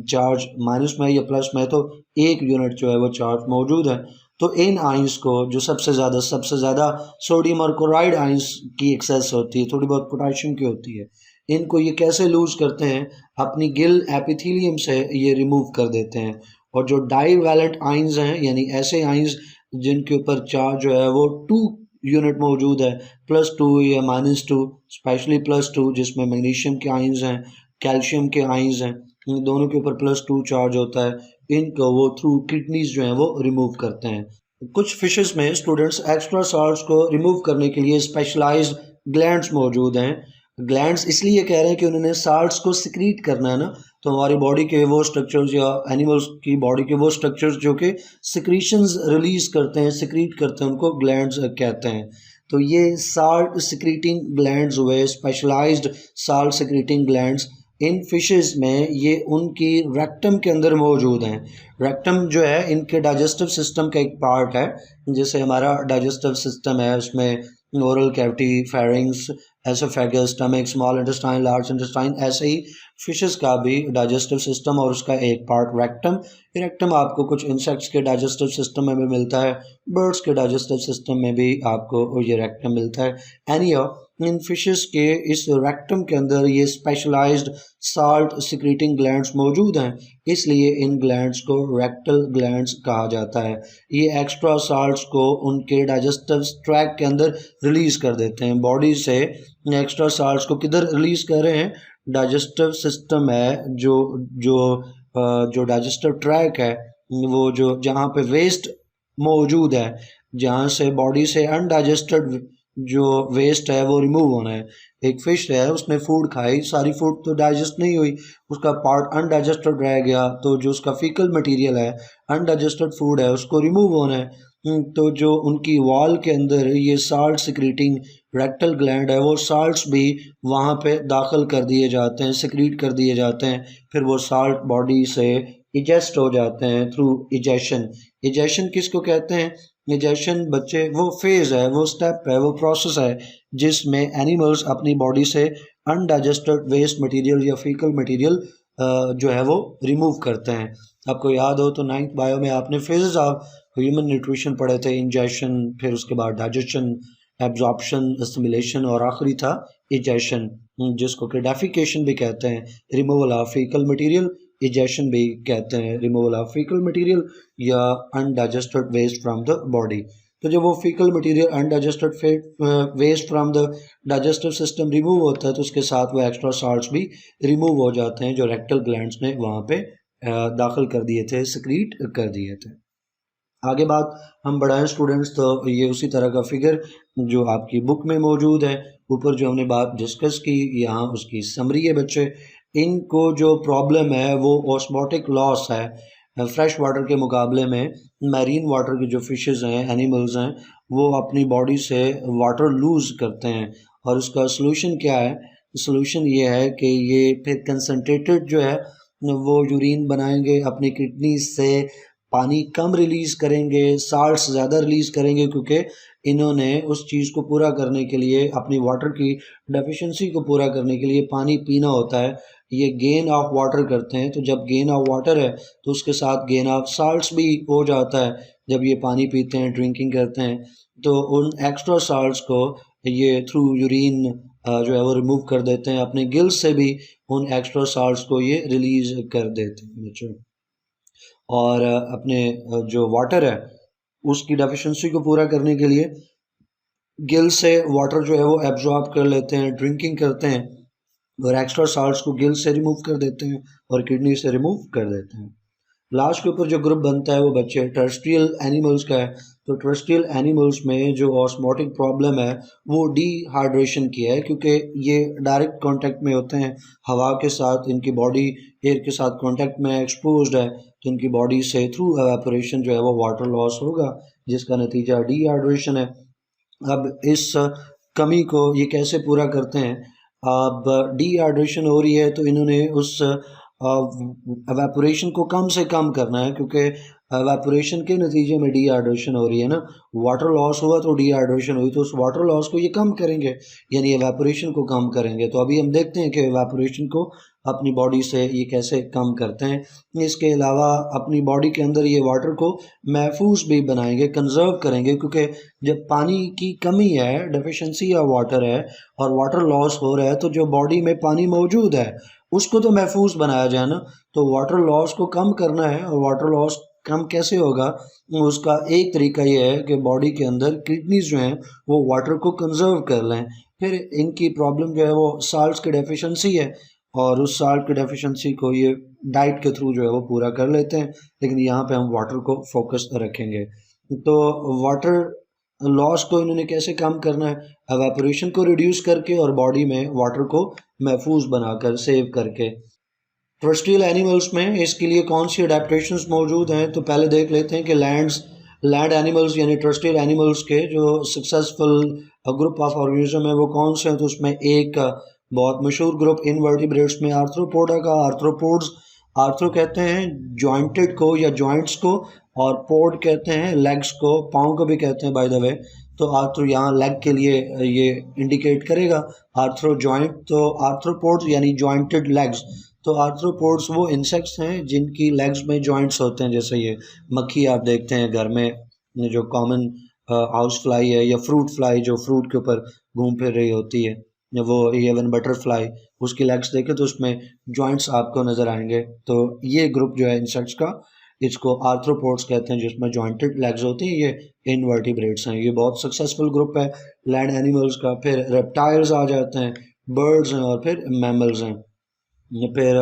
चार्ज माइनस में या प्लस में तो 1 यूनिट जो है वो चार्ज मौजूद है। तो इन आइंस को जो सबसे ज़्यादा सोडियम और क्लोराइड आइंस की एक्सेस होती है, थोड़ी बहुत पोटाशियम की होती है, इनको ये कैसे लूज़ करते हैं, अपनी गिल एपिथेलियम से ये रिमूव कर देते हैं। और जो डाईवैलेंट आइंस हैं यानी ऐसे आइंस जिनके ऊपर चार्ज जो है वो 2 यूनिट मौजूद है, +2 या -2, स्पेशली +2 जिसमें मैग्नीशियम के आइंस हैं, कैल्शियम के आइंस हैं, इन दोनों के ऊपर +2 चार्ज होता है। इनको वो थ्रू किडनीज जो हैं वो रिमूव करते हैं। कुछ फिशेस में स्टूडेंट्स एक्स्ट्रा साल्ट्स को रिमूव करने के लिए स्पेशलाइज्ड ग्लैंड्स मौजूद हैं। ग्लैंड्स इसलिए कह रहे हैं कि उन्होंने साल्ट्स को सिक्रीट करना है ना, तो हमारी बॉडी के वो स्ट्रक्चर्स या एनिमल्स की बॉडी के वो स्ट्रक्चर्स जो कि सिक्रीशंस रिलीज करते हैं, सिक्रीट करते हैं, उनको ग्लैंड्स कहते हैं। तो ये साल्ट सिक्रीटिंग ग्लैंड्स हुए, specialised salt secreting glands in fishes में ये उनकी रेक्टम के अंदर मौजूद हैं। रेक्टम जो है इनके डाइजेस्टिव सिस्टम का एक पार्ट है, जैसे हमारा डाइजेस्टिव सिस्टम है उसमें oral cavity, pharynx, oesophagus, stomach, small intestine, large intestine. ऐसे ही फिशेस का भी डाइजेस्टिव सिस्टम और उसका एक पार्ट रेक्टम। रेक्टम आपको कुछ इंसेक्ट्स के डाइजेस्टिव सिस्टम में भी मिलता है, बर्ड्स के डाइजेस्टिव सिस्टम में भी आपको ये रेक्टम मिलता है। एनी इन फिशेस के इस रेक्टम के अंदर ये स्पेशलाइज्ड साल्ट सिक्रीटिंग ग्लैंड्स मौजूद हैं, इसलिए इन ग्लैंड्स को रेक्टल ग्लैंड्स कहा जाता है। ये एक्स्ट्रा साल्ट्स को उनके डाइजेस्टिव ट्रैक्ट के अंदर रिलीज कर देते हैं। बॉडी से एक्स्ट्रा साल्ट्स को किधर रिलीज कर रहे हैं? डाइजेस्टिव सिस्टम है, जो डाइजेस्टिव ट्रैक है, वो जो जहाँ पे वेस्ट मौजूद है, जहाँ से बॉडी से अनडाइजेस्टेड जो वेस्ट है वो रिमूव होना है। एक फिश है, उसने फूड खाई, सारी फूड तो डाइजेस्ट नहीं हुई, उसका पार्ट अनडाइजेस्टेड रह गया, तो जो उसका फीकल मटेरियल है, अनडाइजेस्टेड फूड है, उसको रिमूव होना है। तो जो उनकी वॉल के अंदर ये साल्ट सिक्रीटिंग रेक्टल ग्लैंड है, वो साल्ट्स भी वहाँ पे दाखिल कर दिए जाते हैं, सिक्रीट कर दिए जाते हैं। फिर वो साल्ट बॉडी से इजेस्ट हो जाते हैं थ्रू इजेशन। इजेशन किसको कहते हैं? इजेशन बच्चे वो फेज़ है, वो स्टेप है, वो प्रोसेस है जिसमें एनिमल्स अपनी बॉडी से अनडाइजेस्टेड वेस्ट मटेरियल या फीकल मटेरियल जो है वो रिमूव करते हैं। आपको याद हो तो 9th बायो में आपने फेजेस ऑफ ह्यूमन न्यूट्रिशन पढ़े थे। इंजेशन, फिर उसके बाद डाइजेशन, एब्जॉर्प्शन, असिमिलेशन और आखिरी था इजेशन, जिसको कि डेफिकेशन भी कहते हैं, removal of faecal material. Egestion भी कहते हैं रिमूवल ऑफ फीकल मटेरियल या undigested waste from the body. तो जब वो faecal material undigested waste from the digestive system remove होता है तो उसके साथ वो एक्स्ट्रा साल्ट्स भी रिमूव हो जाते हैं जो रेक्टल ग्लैंड्स ने वहाँ पे दाखिल कर दिए थे, सिक्रीट कर दिए थे। आगे बात हम बढ़ाएं स्टूडेंट्स, तो ये उसी तरह का फिगर जो आपकी बुक में मौजूद है, ऊपर जो हमने बात डिस्कस की, यहाँ उसकी समरी है बच्चे। इनको जो प्रॉब्लम है वो ऑस्मोटिक लॉस है। फ्रेश वाटर के मुकाबले में मैरीन वाटर की जो फिशेस हैं, एनिमल्स हैं, वो अपनी बॉडी से वाटर लूज़ करते हैं। और उसका सलूशन क्या है? सलूशन ये है कि ये फिर कंसनट्रेटेड जो है वो यूरिन बनाएंगे, अपनी किडनी से पानी कम रिलीज़ करेंगे, साल्ट्स ज़्यादा रिलीज़ करेंगे, क्योंकि इन्होंने उस चीज़ को पूरा करने के लिए, अपनी वाटर की डेफिशिएंसी को पूरा करने के लिए पानी पीना होता है। ये गेन ऑफ वाटर करते हैं, तो जब गेन ऑफ वाटर है तो उसके साथ गेन ऑफ साल्ट्स भी हो जाता है। जब ये पानी पीते हैं, ड्रिंकिंग करते हैं, तो उन एक्स्ट्रा साल्ट्स को ये थ्रू यूरिन जो है वो रिमूव कर देते हैं। अपने गिल्स से भी उन एक्स्ट्रा साल्ट्स को ये रिलीज़ कर देते हैं बच्चों। और अपने जो वाटर है उसकी डेफिशिएंसी को पूरा करने के लिए गिल से वाटर जो है वो एब्जॉर्ब कर लेते हैं, ड्रिंकिंग करते हैं, और एक्स्ट्रा साल्ट्स को गिल से रिमूव कर देते हैं और किडनी से रिमूव कर देते हैं। लास्ट के ऊपर जो ग्रुप बनता है वो बच्चे टेरेस्ट्रियल एनिमल्स का है। तो टेरेस्ट्रियल एनिमल्स में जो ऑस्मोटिक प्रॉब्लम है वो डिहाइड्रेशन की है, क्योंकि ये डायरेक्ट कांटेक्ट में होते हैं हवा के साथ, इनकी बॉडी एयर के साथ कांटेक्ट में एक्सपोज्ड है, तो इनकी बॉडी से थ्रू एवापोरेशन जो है वो वाटर लॉस होगा, जिसका नतीजा डिहाइड्रेशन है। अब इस कमी को ये कैसे पूरा करते हैं? अब डिहाइड्रेशन हो रही है तो इन्होंने उस एवापोरेशन को कम से कम करना है, क्योंकि एवापोरेशन के नतीजे में डिहाइड्रेशन हो रही है ना। वाटर लॉस हुआ तो डिहाइड्रेशन हुई, तो उस वाटर लॉस को ये कम करेंगे, यानी एवापोरेशन को कम करेंगे। तो अभी हम देखते हैं कि एवापोरेशन को अपनी बॉडी से ये कैसे कम करते हैं। इसके अलावा अपनी बॉडी के अंदर ये वाटर को महफूज भी बनाएंगे, कंजर्व करेंगे, क्योंकि जब पानी की कमी है, डेफिशिएंसी ऑफ वाटर है और वाटर लॉस हो रहा है, तो जो बॉडी में पानी मौजूद है उसको तो महफूज बनाया जाए ना। तो वाटर लॉस को कम करना है, और वाटर लॉस कम कैसे होगा? उसका एक तरीका ये है कि बॉडी के अंदर किडनीज जो हैं वो वाटर को कंजर्व कर लें। फिर इनकी प्रॉब्लम जो है वो साल्ट्स की डेफिशिएंसी है, और उस साल्ट की डेफिशिएंसी को ये डाइट के थ्रू जो है वो पूरा कर लेते हैं, लेकिन यहाँ पे हम वाटर को फोकस रखेंगे। तो वाटर लॉस को इन्होंने कैसे कम करना है? एवापोरेशन को रिड्यूस करके और बॉडी में वाटर को महफूज बनाकर, सेव करके। टेरेस्ट्रियल एनिमल्स में इसके लिए कौन सी अडेप्टेशंस मौजूद हैं? तो पहले देख लेते हैं कि लैंड एनिमल्स यानी टेरेस्ट्रियल एनिमल्स के जो सक्सेसफुल ग्रुप ऑफ ऑर्गेनिज्म है वो कौन से हैं। तो उसमें एक बहुत मशहूर ग्रुप इनवर्टिब्रेट्स में आर्थ्रोपोडा का। आर्थ्रोपोड्स, आर्थ्रो कहते हैं जॉइंटेड को या जॉइंट्स को, और पोड कहते हैं लेग्स को, पाँव को भी कहते हैं बाय द वे। तो आर्थ्रो यहाँ लेग के लिए ये इंडिकेट करेगा। आर्थ्रो जॉइंट, तो आर्थ्रोपोड्स यानी जॉइंटेड लेग्स। तो आर्थ्रोपोड्स वो इंसेक्ट्स हैं जिनकी लेग्स में जॉइंट्स होते हैं, जैसे ये मक्खी आप देखते हैं घर में, जो कॉमन हाउस फ्लाई है, या फ्रूट फ्लाई जो फ्रूट के ऊपर घूम फिर रही होती है, या वो इवन बटरफ्लाई, उसकी लेग्स देखें तो उसमें जॉइंट्स आपको नज़र आएंगे। तो ये ग्रुप जो है इंसेक्ट्स का, इसको आर्थ्रोपोड्स कहते हैं, जिसमें जॉइंटेड लेग्स होती हैं। ये इनवर्टिब्रेट्स हैं। ये बहुत सक्सेसफुल ग्रुप है लैंड एनिमल्स का। फिर रेप्टाइल्स आ जाते हैं, बर्ड्स हैं, और फिर मैमल्स हैं। फिर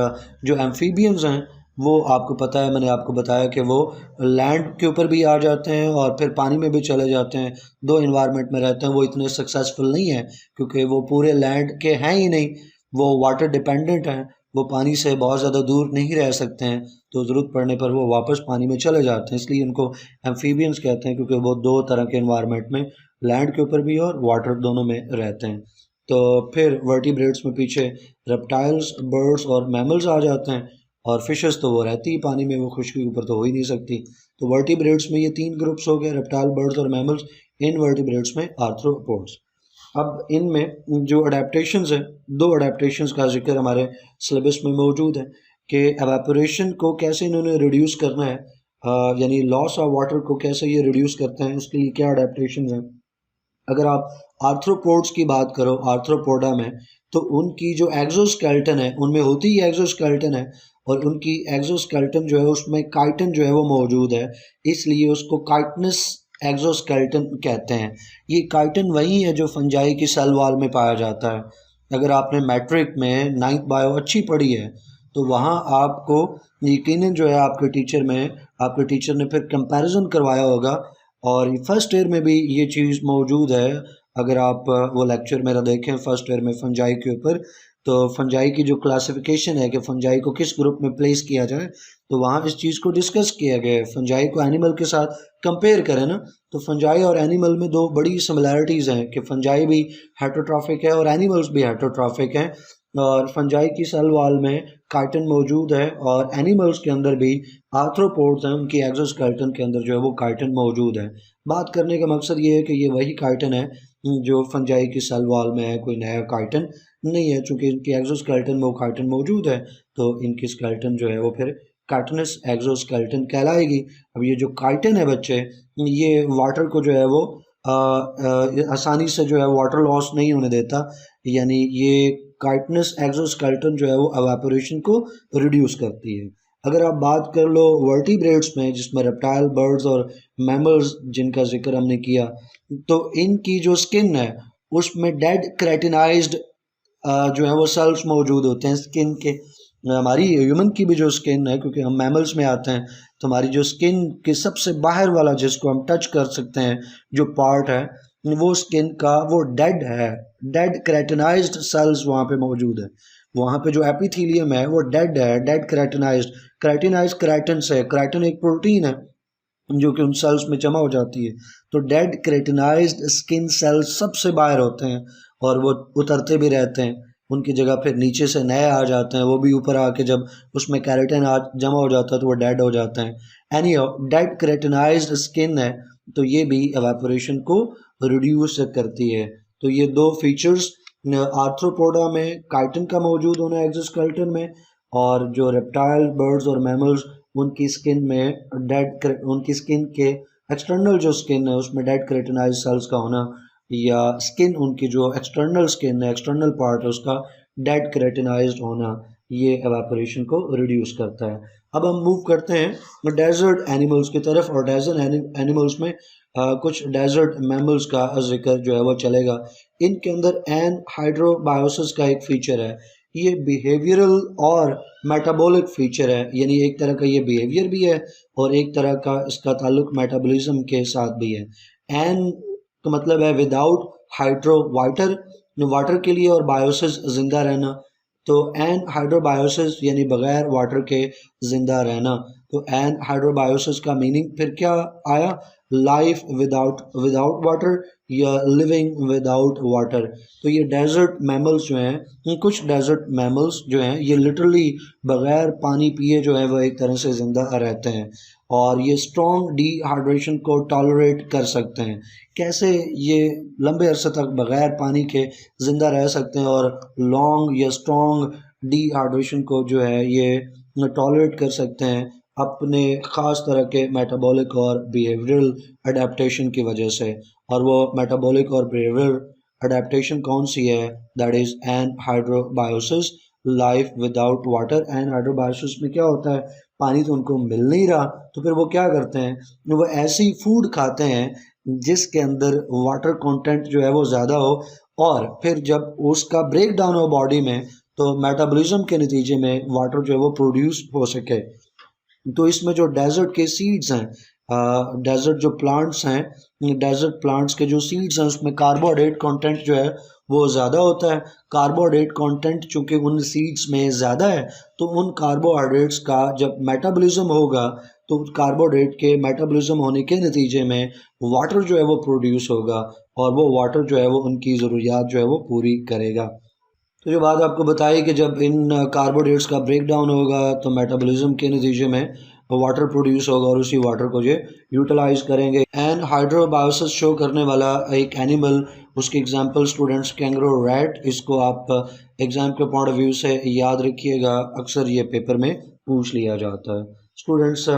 जो एम्फीबियंस हैं वो आपको पता है, मैंने आपको बताया कि वो लैंड के ऊपर भी आ जाते हैं और फिर पानी में भी चले जाते हैं। दो इन्वायरमेंट में रहते हैं। वो इतने सक्सेसफुल नहीं है क्योंकि वो पूरे लैंड के हैं ही नहीं, वो वाटर डिपेंडेंट हैं, वो पानी से बहुत ज़्यादा दूर नहीं रह सकते हैं, तो ज़रूरत पड़ने पर वो वापस पानी में चले जाते हैं। इसलिए उनको एम्फीबियंस कहते हैं, क्योंकि वो दो तरह के इन्वायरमेंट में, लैंड के ऊपर भी और वाटर दोनों में रहते हैं। तो फिर वर्टिब्रेट्स में पीछे रेप्टाइल्स, बर्ड्स और मैमल्स आ जाते हैं, और फिशेस तो वो रहती ही पानी में, वो खुशकी के ऊपर तो हो ही नहीं सकती। तो वर्टिब्रेट्स में ये तीन ग्रुप्स हो गए, रेप्टाइल, बर्ड्स और मैमल्स। इन वर्टिब्रेट्स में आर्थ्रोपोड्स। अब इनमें जो अडेप्टेशंस हैं, दो अडेप्टेशंस का जिक्र हमारे सिलेबस में मौजूद है कि एवापोरेशन को कैसे इन्होंने रिड्यूस करना है, यानी लॉस ऑफ वाटर को कैसे ये रिड्यूस करते हैं, उसके लिए क्या अडेप्टेशंस हैं। अगर आप आर्थ्रोपोड्स की बात करो, आर्थ्रोपोडा में, तो उनकी जो एक्सोस्केलेटन है, उनमें होती ही एक्सोस्केलेटन है, और उनकी एक्सोस्केलेटन जो है उसमें काइटन जो है वो मौजूद है, इसलिए उसको काइटनस एक्सोस्केलेटन कहते हैं। ये काइटन वही है जो फंजाई की सेल वॉल में पाया जाता है। अगर आपने मैट्रिक में 9th बायो अच्छी पढ़ी है तो वहाँ आपको यकीनन जो है आपके टीचर ने फिर कंपैरिजन करवाया होगा, और फर्स्ट ईयर में भी ये चीज़ मौजूद है। अगर आप वो लेक्चर मेरा देखें फर्स्ट ईयर में फंजाई के ऊपर, तो फंजाई की जो क्लासिफिकेशन है कि फंजाई को किस ग्रुप में प्लेस किया जाए, तो वहाँ इस चीज़ को डिस्कस किया गया है। फंजाई को एनिमल के साथ कंपेयर करें ना, तो फंजाई और एनिमल में दो बड़ी सिमिलैरिटीज़ हैं कि फंजाई भी हेटरोट्रॉफिक है और एनिमल्स भी हेटरोट्रॉफिक हैं। और फंजाई की सेल वॉल में काइटन मौजूद है, और एनिमल्स के अंदर भी आर्थ्रोपोड्स हैं, उनकी एक्सोस्केलेटन के अंदर जो है वो काइटन मौजूद है। बात करने का मकसद ये है कि ये वही काइटन है जो फंजाई की सेल वॉल में है, कोई नया काइटन नहीं है। चूँकि इनकी एक्सोस्केलेटन में वो काइटन मौजूद है, तो इनकी स्केलेटन जो है वो फिर काइटनस एक्सोस्केलेटन कहलाएगी। अब ये जो काइटन है बच्चे, ये वाटर को जो है वो आसानी से जो है वाटर लॉस नहीं होने देता, यानी ये काइटनस एक्सोस्केलेटन जो है वो एवापोरेशन को रिड्यूस करती है। अगर आप बात कर लो वर्टिब्रेट्स में, जिसमें रेप्टाइल, बर्ड्स और मैमल्स जिनका जिक्र हमने किया, तो इनकी जो स्किन है उसमें डेड क्रेटिनाइज्ड जो है वो सेल्स मौजूद होते हैं स्किन के। हमारी ह्यूमन की भी जो स्किन है, क्योंकि हम मैमल्स में आते हैं, तो हमारी जो स्किन के सबसे बाहर वाला जिसको हम टच कर सकते हैं जो पार्ट है, वो स्किन का वो डेड है, डेड क्रेटिनाइज्ड सेल्स वहाँ पे मौजूद है। वहाँ पे जो एपिथेलियम है वो डेड है, डेड क्रेटिनाइज्ड। क्रेटिनाइज क्राइटन से, क्राइटन एक प्रोटीन है जो कि उन सेल्स में जमा हो जाती है। तो डेड क्रेटिनाइज्ड स्किन सेल्स सबसे बाहर होते हैं, और वो उतरते भी रहते हैं, उनकी जगह फिर नीचे से नए आ जाते हैं, वो भी ऊपर आके जब उसमें कैरेटिन जमा हो जाता है तो वो डेड हो जाते हैं। एनी डेड क्रेटिनाइज्ड स्किन है, तो ये भी एवापोरेशन को रिड्यूस करती है। तो ये दो फीचर्स आर्थ्रोपोडा में काइटन का मौजूद होना एक्सोस्केलेटन में, और जो रेप्टाइल, बर्ड्स और मैमल्स, उनकी स्किन में उनकी स्किन के एक्सटर्नल जो स्किन है उसमें डेड क्रेटिनाइज सेल्स का होना, या स्किन उनकी जो एक्सटर्नल स्किन है, एक्सटर्नल पार्ट है उसका डेड क्रेटिनाइज्ड होना, ये एवापोरेशन को रिड्यूस करता है। अब हम मूव करते हैं डेजर्ट एनिमल्स की तरफ, और डेजर्ट एनिमल्स में कुछ डेजर्ट मैमल्स का जिक्र जो है वो चलेगा। इनके अंदर एनहाइड्रोबायोसिस का एक फीचर है। ये बिहेवियरल और मेटाबॉलिक फीचर है, यानी एक तरह का ये बिहेवियर भी है और एक तरह का इसका ताल्लुक मेटाबॉलिज्म के साथ भी है। एन का मतलब है विदाउट हाइड्रो, वाटर के लिए, और बायोसिस जिंदा रहना। तो एन हाइड्रोबायोसिस यानी बगैर वाटर के जिंदा रहना। तो एन हाइड्रोबायोसिस का मीनिंग फिर क्या आया, लाइफ विदाउट वाटर या लिविंग विदाउट वाटर। तो ये डेजर्ट मैमल्स जो हैं, कुछ डेजर्ट मैमल्स जो हैं, ये लिटरली बगैर पानी पिए जो है वो एक तरह से ज़िंदा रहते हैं। और ये स्ट्रॉन्ग डिहाइड्रेशन को टॉलरेट कर सकते हैं। कैसे ये लंबे अरसे तक बग़ैर पानी के ज़िंदा रह सकते हैं और लॉन्ग या स्ट्रॉन्ग डिहाइड्रेशन को जो है ये टॉलरेट कर सकते हैं अपने ख़ास तरह के मेटाबॉलिक और बिहेवियरल अडेप्टेशन की वजह से। और वो मेटाबॉलिक और बिहेवियरल अडेप्टेशन कौन सी है? That is anhydrobiosis, life without water. Anhydrobiosis में क्या होता है, पानी तो उनको मिल नहीं रहा, तो फिर वो क्या करते हैं, वो ऐसी फूड खाते हैं जिसके अंदर वाटर कंटेंट जो है वो ज़्यादा हो, और फिर जब उसका ब्रेक डाउन हो बॉडी में तो मेटाबॉलिज्म के नतीजे में वाटर जो है वो प्रोड्यूस हो सके। तो इसमें जो डेजर्ट के सीड्स हैं, डेजर्ट जो प्लांट्स हैं, डेजर्ट प्लांट्स के जो सीड्स हैं उसमें कार्बोहाइड्रेट कंटेंट जो है वो ज़्यादा होता है। कार्बोहाइड्रेट कंटेंट चूँकि उन सीड्स में ज़्यादा है, तो उन कार्बोहाइड्रेट्स का जब मेटाबॉलिज्म होगा तो कार्बोहाइड्रेट के मेटाबॉलिज्म होने के नतीजे में वाटर जो है वो प्रोड्यूस होगा, और वो वाटर जो है वो उनकी ज़रूरियात जो है वो पूरी करेगा। तो जो बात आपको बताई कि जब इन कार्बोहाइड्रेट्स का ब्रेक डाउन होगा तो मेटाबॉलिज्म के नतीजे में वाटर प्रोड्यूस होगा, और उसी वाटर को ये यूटिलाइज करेंगे। एंड हाइड्रोबायोसिस शो करने वाला एक एनिमल, उसकी एग्जांपल स्टूडेंट्स कैंगरो रैट, इसको आप एग्जाम के पॉइंट ऑफ व्यू से याद रखिएगा, अक्सर ये पेपर में पूछ लिया जाता है। स्टूडेंट्स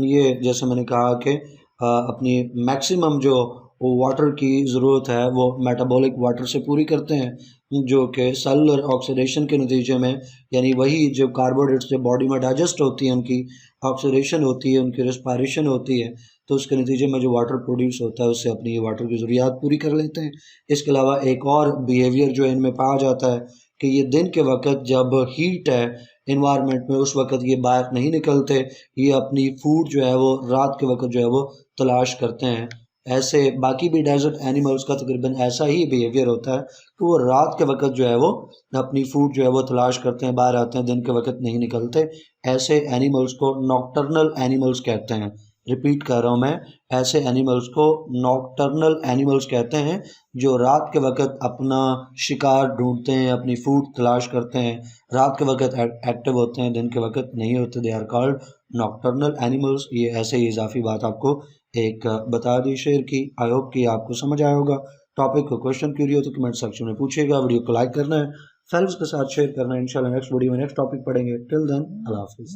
ये जैसे मैंने कहा कि अपनी मैक्सिमम जो वाटर की ज़रूरत है वो मेटाबॉलिक वाटर से पूरी करते हैं, जो कि सेलुलर ऑक्सीडेशन के नतीजे में, यानी वही जो कार्बोहाइड्रेट्स जब बॉडी में डाइजेस्ट होती है, उनकी ऑक्सीडेशन होती है, उनकी रेस्पायरेशन होती है, तो उसके नतीजे में जो वाटर प्रोड्यूस होता है उससे अपनी वाटर की ज़रूरियात पूरी कर लेते हैं। इसके अलावा एक और बिहेवियर जो इनमें पाया जाता है कि ये दिन के वक्त जब हीट है इन्वायरमेंट में उस वक्त ये बाहर नहीं निकलते, ये अपनी फूड जो है वो रात के वक्त जो है वो तलाश करते हैं। ऐसे बाकी भी डेजर्ट एनिमल्स का तकरीबन ऐसा ही बिहेवियर होता है कि वो रात के वक्त जो है वो अपनी फूड जो है वो तलाश करते हैं, बाहर आते हैं, दिन के वक्त नहीं निकलते। ऐसे एनिमल्स को नॉकटर्नल एनिमल्स कहते हैं। रिपीट कर रहा हूँ मैं, ऐसे एनिमल्स को नॉकटर्नल एनिमल्स कहते हैं जो रात के वक्त अपना शिकार ढूंढते हैं, अपनी फूड तलाश करते हैं, रात के वक्त एक्टिव होते हैं, दिन के वक्त नहीं होते। They are called nocturnal animals. ये ऐसे ही इजाफी बात आपको एक बता दी शेयर की। आई होप कि आपको समझ आया होगा। टॉपिक को क्वेश्चन क्यूरी हो तो कमेंट सेक्शन में पूछिएगा। वीडियो को लाइक करना है, फ्रेंड्स के साथ शेयर करना है। इंशाल्लाह नेक्स्ट वीडियो में नेक्स्ट टॉपिक पढ़ेंगे। टिल देन अल्लाह हाफिज़।